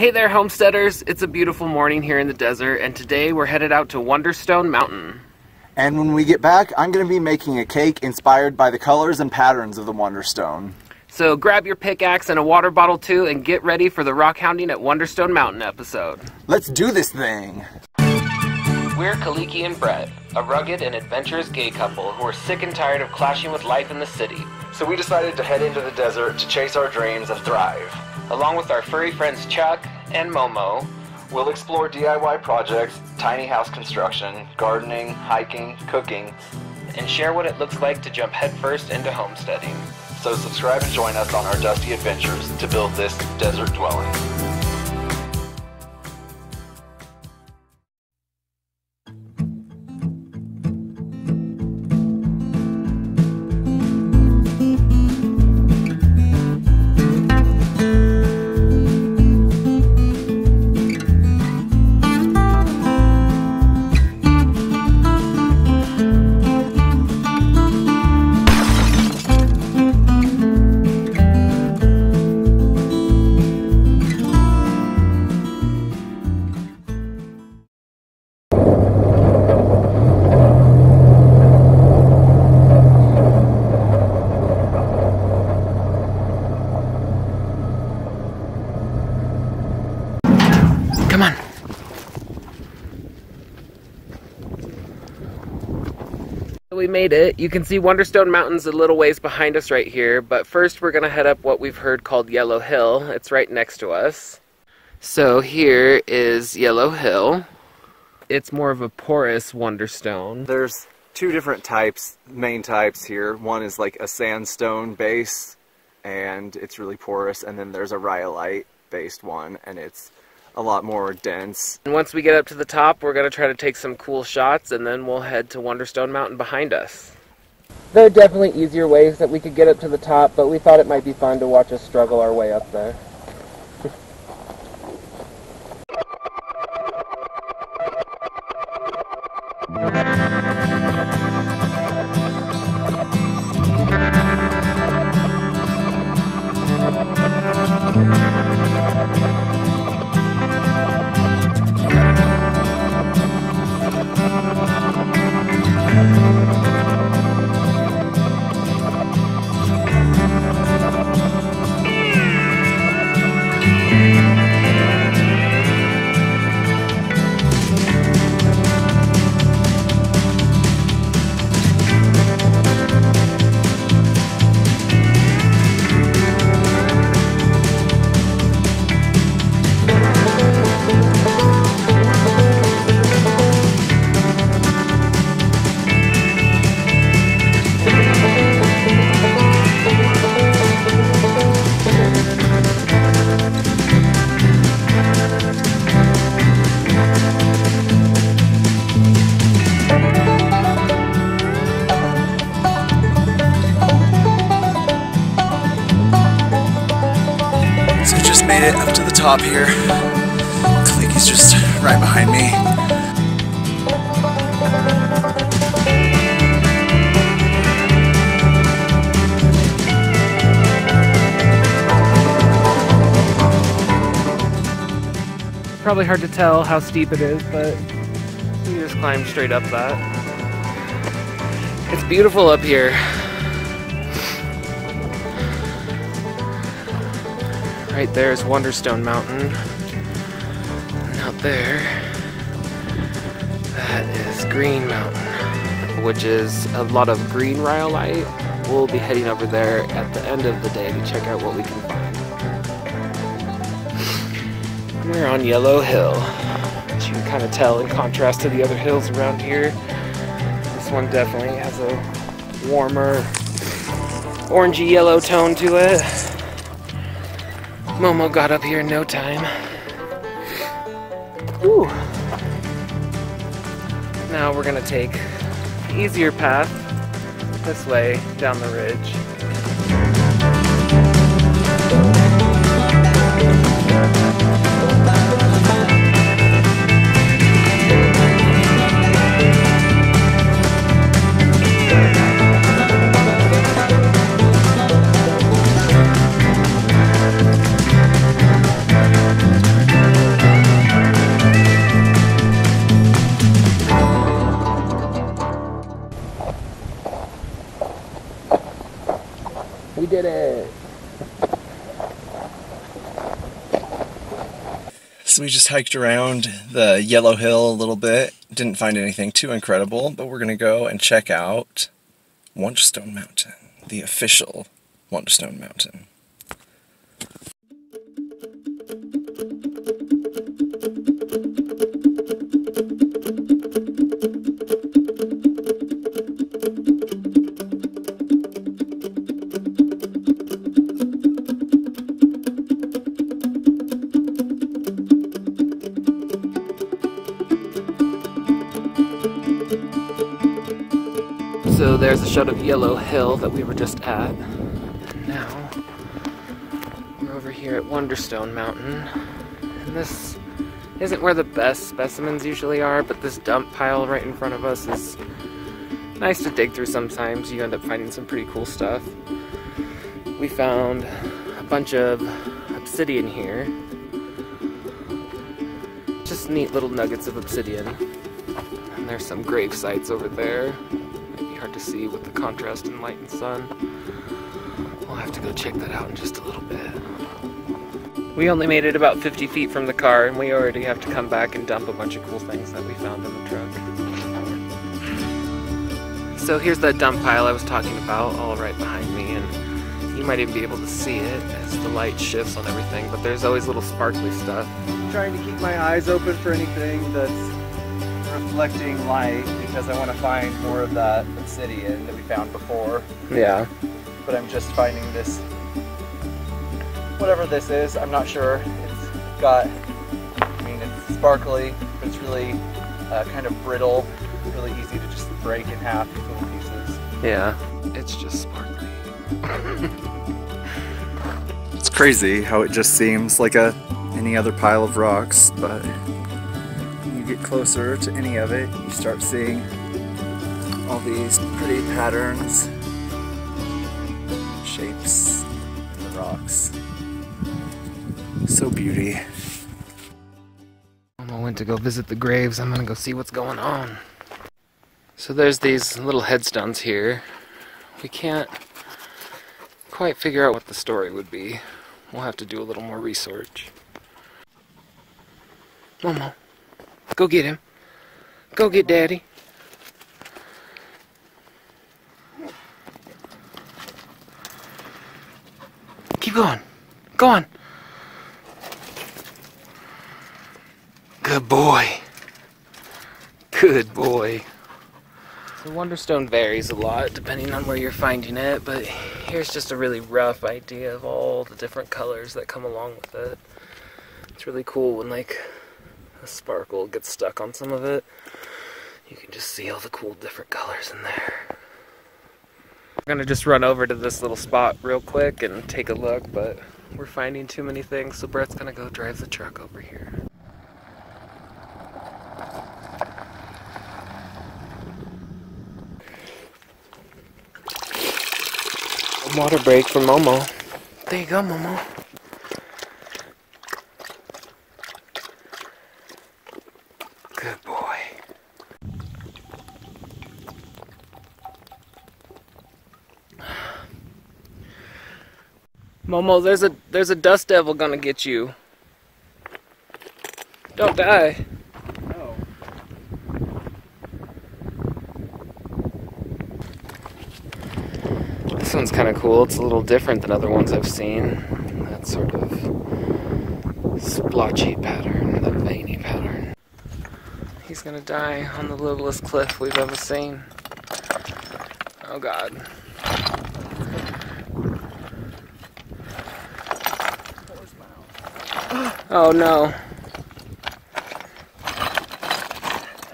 Hey there, homesteaders! It's a beautiful morning here in the desert, and today we're headed out to Wonderstone Mountain. And when we get back, I'm going to be making a cake inspired by the colors and patterns of the Wonderstone. So grab your pickaxe and a water bottle too, and get ready for the Rockhounding at Wonderstone Mountain episode. Let's do this thing! We're Kaliki and Bret, a rugged and adventurous gay couple who are sick and tired of clashing with life in the city. So we decided to head into the desert to chase our dreams and thrive. Along with our furry friends Chuck and Momo, we'll explore DIY projects, tiny house construction, gardening, hiking, cooking, and share what it looks like to jump headfirst into homesteading. So subscribe and join us on our dusty adventures to build this desert dwelling. Come on. We made it. You can see Wonderstone Mountain's a little ways behind us right here, but first we're going to head up what we've heard called Yellow Hill. It's right next to us. So here is Yellow Hill. It's more of a porous Wonderstone. There's two different types, main types here. One is like a sandstone base, and it's really porous, and then there's a rhyolite based one, and it's a lot more dense. And once we get up to the top, we're going to try to take some cool shots, and then we'll head to Wonderstone Mountain behind us. There are definitely easier ways that we could get up to the top, but we thought it might be fun to watch us struggle our way up there. Made it up to the top here. Kaliki's just right behind me. Probably hard to tell how steep it is, but you just climb straight up that. It's beautiful up here. Right there is Wonderstone Mountain. And out there, that is Green Mountain, which is a lot of green rhyolite. We'll be heading over there at the end of the day to check out what we can find. We're on Yellow Hill, as you can kind of tell in contrast to the other hills around here. This one definitely has a warmer orangey yellow tone to it. Momo got up here in no time. Whew. Now we're gonna take the easier path this way down the ridge. So we just hiked around the Yellow Hill a little bit. Didn't find anything too incredible, but we're gonna go and check out Wonderstone Mountain, the official Wonderstone Mountain. So there's a shot of Yellow Hill that we were just at. And now we're over here at Wonderstone Mountain. And this isn't where the best specimens usually are, but this dump pile right in front of us is nice to dig through sometimes. You end up finding some pretty cool stuff. We found a bunch of obsidian here. Just neat little nuggets of obsidian. And there's some grave sites over there. Hard to see with the contrast in light and sun. We'll have to go check that out in just a little bit. We only made it about 50 feet from the car, and we already have to come back and dump a bunch of cool things that we found in the truck. So here's that dump pile I was talking about, all right behind me, and you might even be able to see it as the light shifts on everything, but there's always little sparkly stuff. I'm trying to keep my eyes open for anything that's reflecting light because I want to find more of that obsidian that we found before. Yeah. But I'm just finding this, whatever this is, I'm not sure. It's got, I mean, it's sparkly, but it's really kind of brittle, really easy to just break in half into little pieces. Yeah, it's just sparkly. It's crazy how it just seems like any other pile of rocks, but you get closer to any of it, you start seeing all these pretty patterns, shapes in the rocks. So beauty. I went to go visit the graves. I'm gonna go see what's going on. So there's these little headstones here. We can't quite figure out what the story would be. We'll have to do a little more research. Momo. Go get him. Go get Daddy. Keep going. Go on. Good boy. Good boy. The Wonderstone varies a lot depending on where you're finding it, but here's just a really rough idea of all the different colors that come along with it. It's really cool when like a sparkle gets stuck on some of it. You can just see all the cool different colors in there. We're gonna just run over to this little spot real quick and take a look, but we're finding too many things, so Bret's gonna go drive the truck over here. A water break for Momo. There you go, Momo. Good boy. Momo, there's a dust devil gonna get you. Don't die. No. This one's kind of cool. It's a little different than other ones I've seen. That sort of splotchy pattern, that veiny pattern. He's gonna die on the littlest cliff we've ever seen. Oh God. Oh no.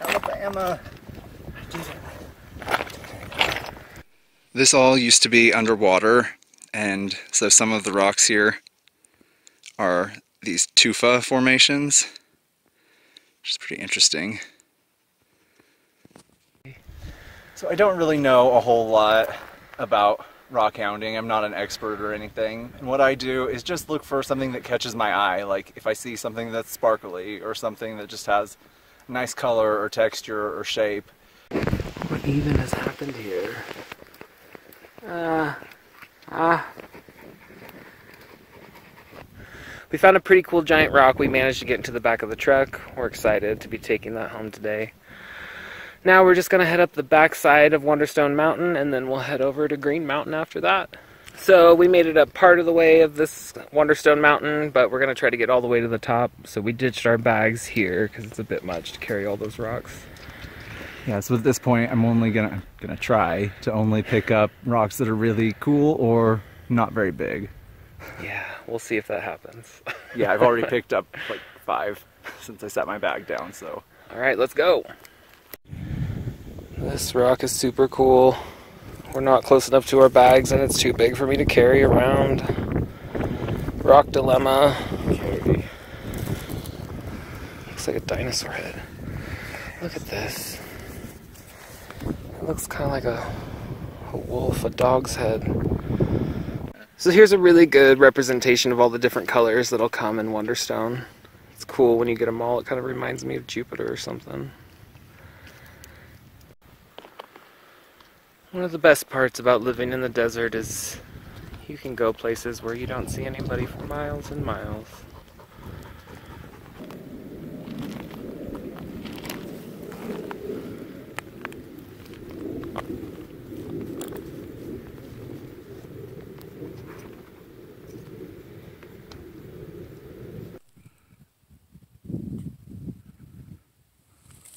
Alabama. This all used to be underwater, and so some of the rocks here are these tufa formations, which is pretty interesting. So I don't really know a whole lot about rockhounding. I'm not an expert or anything. And what I do is just look for something that catches my eye. Like if I see something that's sparkly or something that just has nice color or texture or shape. What even has happened here? We found a pretty cool giant rock. We managed to get into the back of the truck. We're excited to be taking that home today. Now we're just going to head up the back side of Wonderstone Mountain, and then we'll head over to Green Mountain after that. So we made it up part of the way of this Wonderstone Mountain, but we're going to try to get all the way to the top. So we ditched our bags here because it's a bit much to carry all those rocks. Yeah, so at this point I'm only gonna try to only pick up rocks that are really cool or not very big. Yeah, we'll see if that happens. Yeah, I've already picked up like 5 since I set my bag down, so. All right, let's go. This rock is super cool. We're not close enough to our bags and it's too big for me to carry around. Rock dilemma. Okay. Looks like a dinosaur head. Look at this. It looks kind of like a wolf, a dog's head. So here's a really good representation of all the different colors that'll come in Wonderstone. It's cool when you get them all. It kind of reminds me of Jupiter or something. One of the best parts about living in the desert is you can go places where you don't see anybody for miles and miles.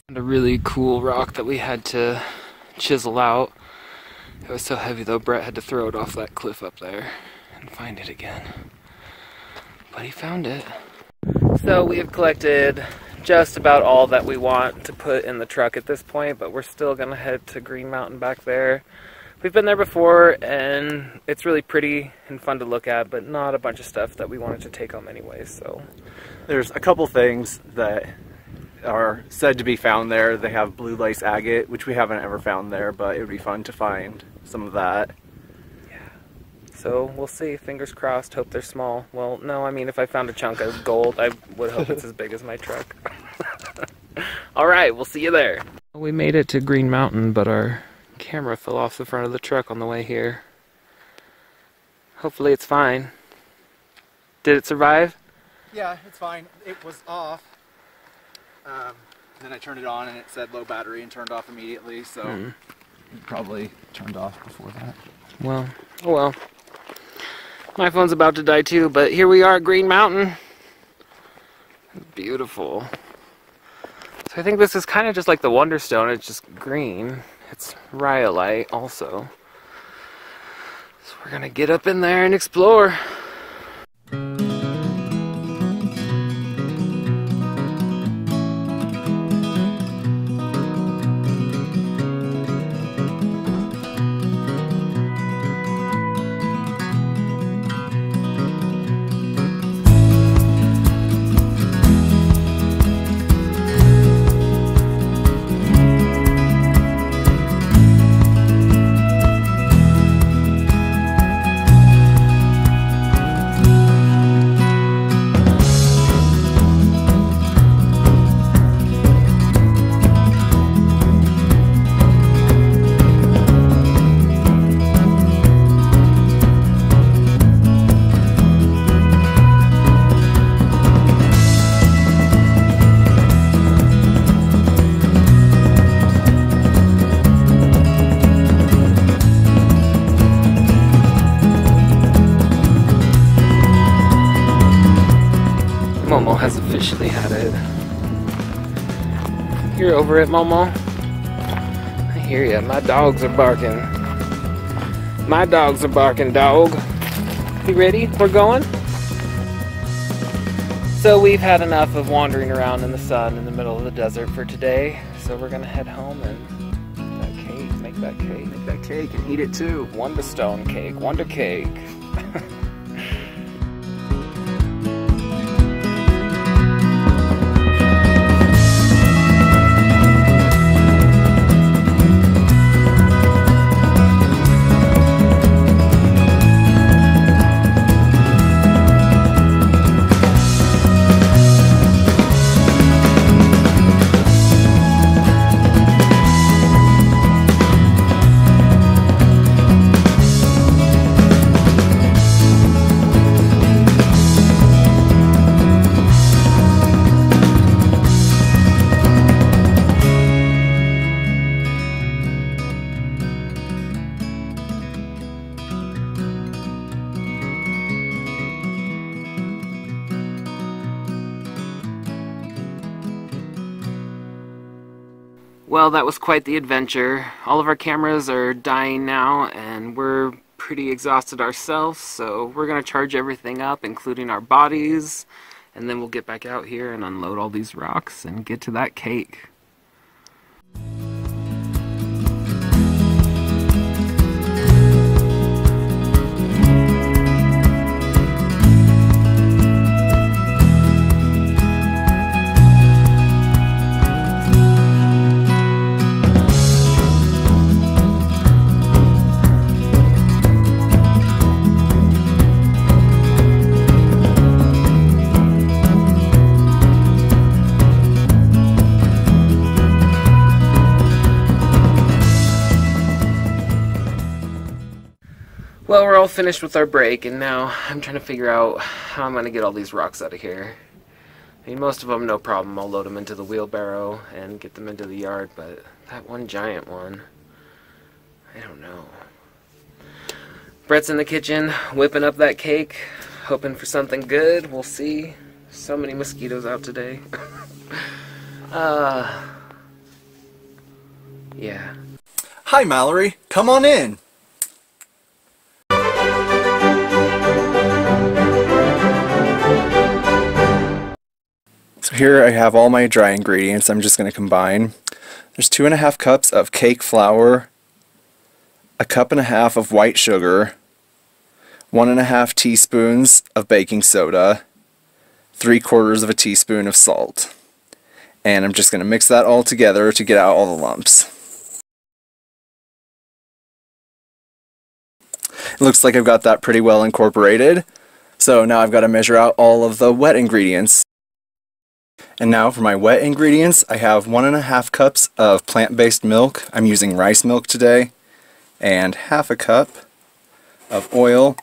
And a really cool rock that we had to chisel out. It was so heavy though, Bret had to throw it off that cliff up there and find it again. But he found it. So we have collected just about all that we want to put in the truck at this point, but we're still gonna head to Green Mountain back there. We've been there before and it's really pretty and fun to look at, but not a bunch of stuff that we wanted to take home anyway, so. There's a couple things that are said to be found there. They have blue lace agate, which we haven't ever found there, but it would be fun to find some of that. Yeah. So we'll see. Fingers crossed. Hope they're small. Well, no, I mean, if I found a chunk of gold, I would hope it's as big as my truck. All right, we'll see you there. We made it to Green Mountain, but our camera fell off the front of the truck on the way here. Hopefully it's fine. Did it survive? Yeah, it's fine. It was off. Then I turned it on and it said low battery and turned off immediately, so it probably turned off before that. Well, oh well. My phone's about to die too, but here we are at Green Mountain. Beautiful. So I think this is kind of just like the Wonderstone, it's just green. It's rhyolite also. So we're gonna get up in there and explore. Momo has officially had it. You're over it, Momo? I hear ya. My dogs are barking. My dogs are barking, dog. You ready? We're going? So we've had enough of wandering around in the sun in the middle of the desert for today. So we're gonna head home and make that cake. Make that cake and eat it too. Wonderstone cake. Wonder cake. Well, that was quite the adventure. All of our cameras are dying now, and we're pretty exhausted ourselves, so we're gonna charge everything up, including our bodies, and then we'll get back out here and unload all these rocks and get to that cake. Well, we're all finished with our break, and now I'm trying to figure out how I'm going to get all these rocks out of here. I mean, most of them, no problem. I'll load them into the wheelbarrow and get them into the yard, but that one giant one, I don't know. Bret's in the kitchen, whipping up that cake, hoping for something good. We'll see. So many mosquitoes out today. Yeah. Hi, Mallory. Come on in. So here I have all my dry ingredients I'm just going to combine. There's 2.5 cups of cake flour, 1.5 cups of white sugar, 1.5 teaspoons of baking soda, 3/4 teaspoon of salt. And I'm just going to mix that all together to get out all the lumps. It looks like I've got that pretty well incorporated. So now I've got to measure out all of the wet ingredients. And now for my wet ingredients, I have 1.5 cups of plant-based milk. I'm using rice milk today. And 1/2 cup of oil.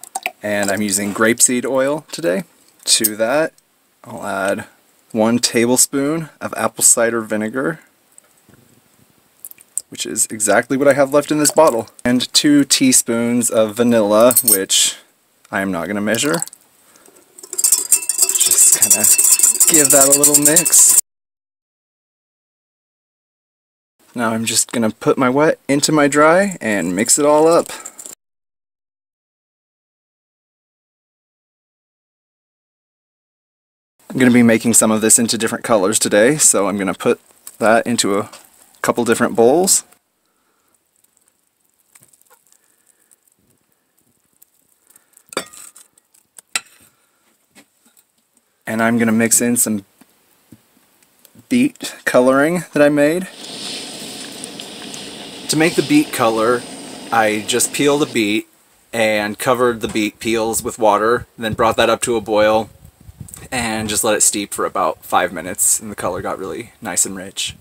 And I'm using grapeseed oil today. To that, I'll add 1 tablespoon of apple cider vinegar, which is exactly what I have left in this bottle. And 2 teaspoons of vanilla, which I am not going to measure. Just kind of give that a little mix. Now I'm just going to put my wet into my dry and mix it all up. I'm going to be making some of this into different colors today, so I'm going to put that into a couple different bowls. And I'm going to mix in some beet coloring that I made. To make the beet color, I just peeled a beet and covered the beet peels with water, then brought that up to a boil and just let it steep for about 5 minutes, and the color got really nice and rich.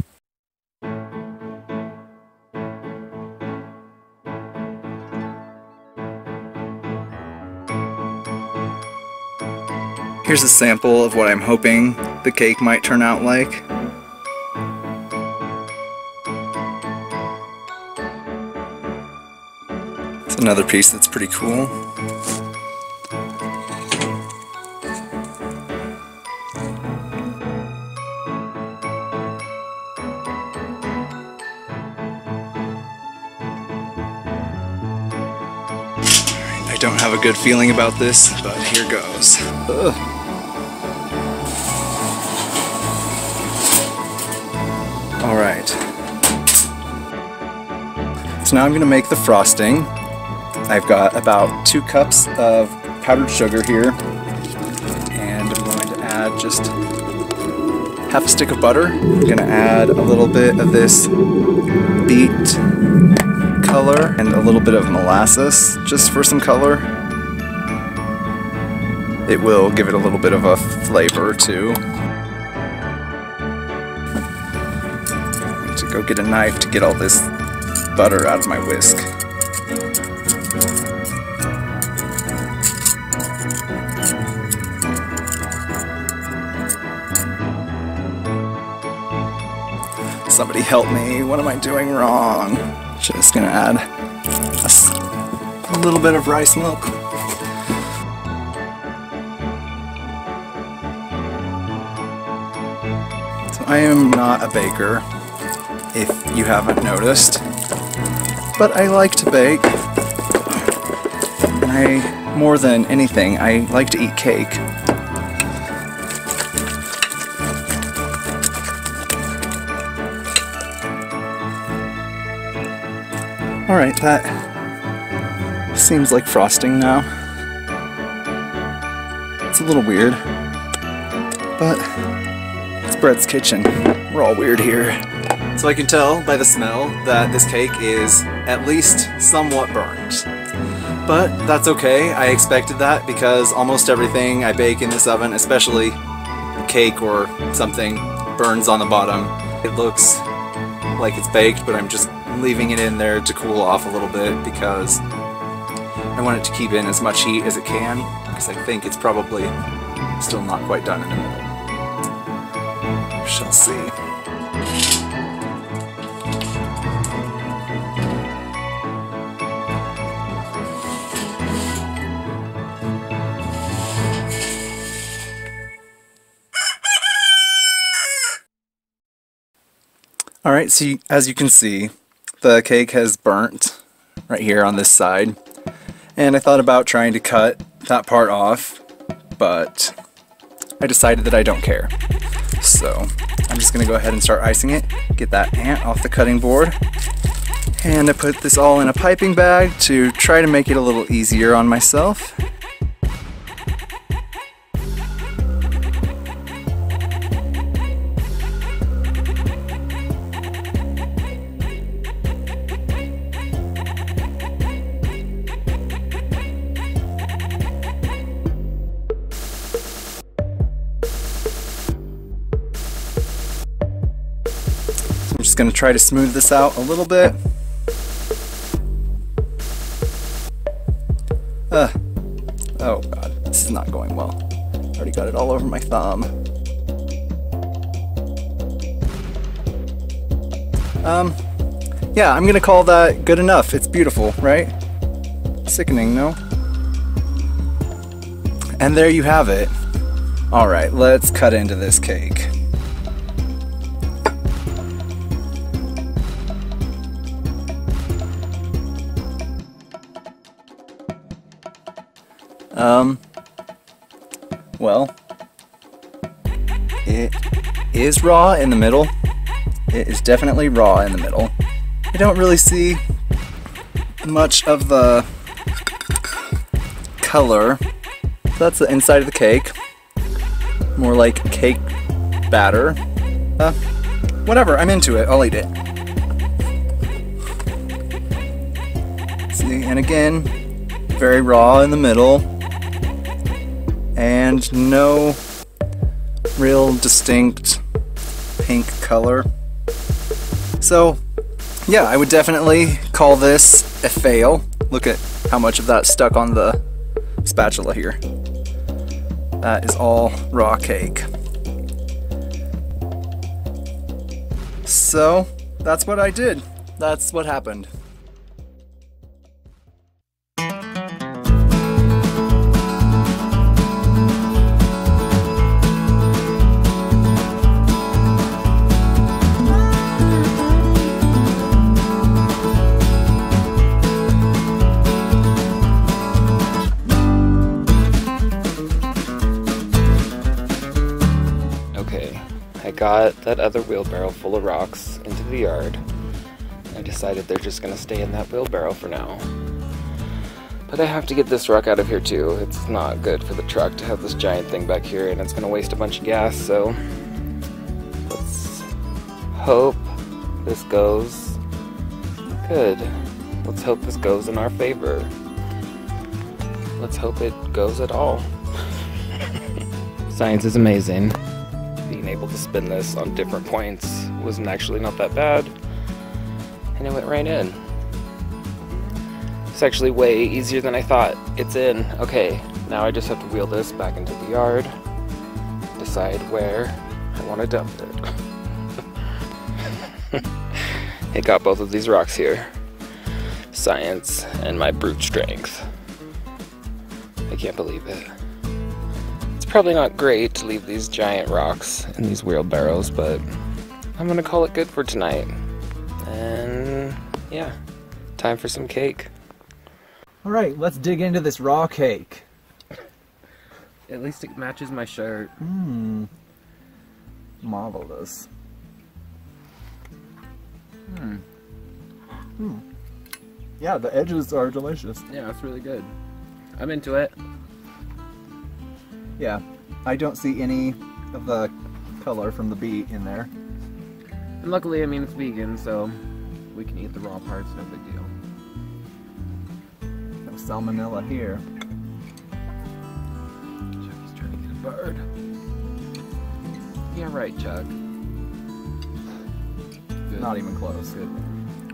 Here's a sample of what I'm hoping the cake might turn out like. It's another piece that's pretty cool. I don't have a good feeling about this, but here goes. Ugh. Alright. So now I'm going to make the frosting. I've got about 2 cups of powdered sugar here, and I'm going to add just 1/2 stick of butter. I'm going to add a little bit of this beet color and a little bit of molasses just for some color. It will give it a little bit of a flavor too. I'm going to go get a knife to get all this butter out of my whisk. Somebody help me, what am I doing wrong? Just gonna add a little bit of rice milk. So I am not a baker. if you haven't noticed. But I like to bake, and more than anything, I like to eat cake. Alright, that seems like frosting now. It's a little weird, but it's Bret's kitchen. We're all weird here. So I can tell by the smell that this cake is at least somewhat burned. But that's okay, I expected that because almost everything I bake in this oven, especially cake or something, burns on the bottom. It looks like it's baked, but I'm just leaving it in there to cool off a little bit because I want it to keep in as much heat as it can, because I think it's probably still not quite done in the middle. We shall see. Alright, so as you can see, the cake has burnt right here on this side, and I thought about trying to cut that part off, but I decided that I don't care. So I'm just going to go ahead and start icing it, get that ant off the cutting board, and I put this all in a piping bag to try to make it a little easier on myself. I'm just going to try to smooth this out a little bit. Oh god, this is not going well. Already got it all over my thumb. Yeah, I'm going to call that good enough. It's beautiful, right? Sickening, no? And there you have it. Alright, let's cut into this cake. Well, it is raw in the middle. It is definitely raw in the middle. I don't really see much of the color. That's the inside of the cake. More like cake batter. Whatever, I'm into it. I'll eat it. See, and again, very raw in the middle. And no real distinct pink color. So, yeah, I would definitely call this a fail. Look at how much of that stuck on the spatula here. That is all raw cake. So, that's what I did. That's what happened. Got that other wheelbarrow full of rocks into the yard. I decided they're just gonna stay in that wheelbarrow for now. But I have to get this rock out of here too. It's not good for the truck to have this giant thing back here, and it's gonna waste a bunch of gas, so let's hope this goes good. Let's hope this goes in our favor. Let's hope it goes at all. Science is amazing. Being able to spin this on different points wasn't actually not that bad, and it went right in. It's actually way easier than I thought. It's in. Okay, now I just have to wheel this back into the yard, decide where I want to dump it. It got both of these rocks here. Science and my brute strength. I can't believe it. Probably not great to leave these giant rocks in these wheelbarrows, but I'm gonna call it good for tonight. And yeah, time for some cake. All right, let's dig into this raw cake. At least it matches my shirt. Mmm. Marvelous. Yeah, the edges are delicious. Yeah, it's really good. I'm into it. Yeah, I don't see any of the color from the beet in there. And luckily, I mean, it's vegan, so we can eat the raw parts, no big deal. No salmonella here. Chucky's trying to get a bird. Yeah, right, Chuck. Good. Not even close. Good.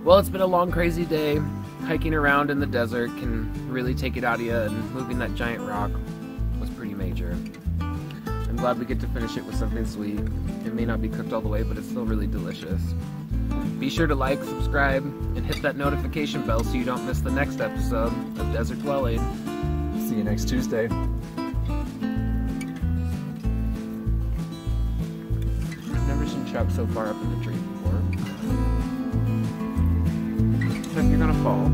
Well, it's been a long, crazy day. Hiking around in the desert can really take it out of you, and moving that giant rock was pretty major. I'm glad we get to finish it with something sweet. It may not be cooked all the way, but it's still really delicious. Be sure to like, subscribe, and hit that notification bell so you don't miss the next episode of Desert Dwelling. See you next Tuesday. I've never seen Chuck so far up in the tree before. Chuck, you're gonna fall.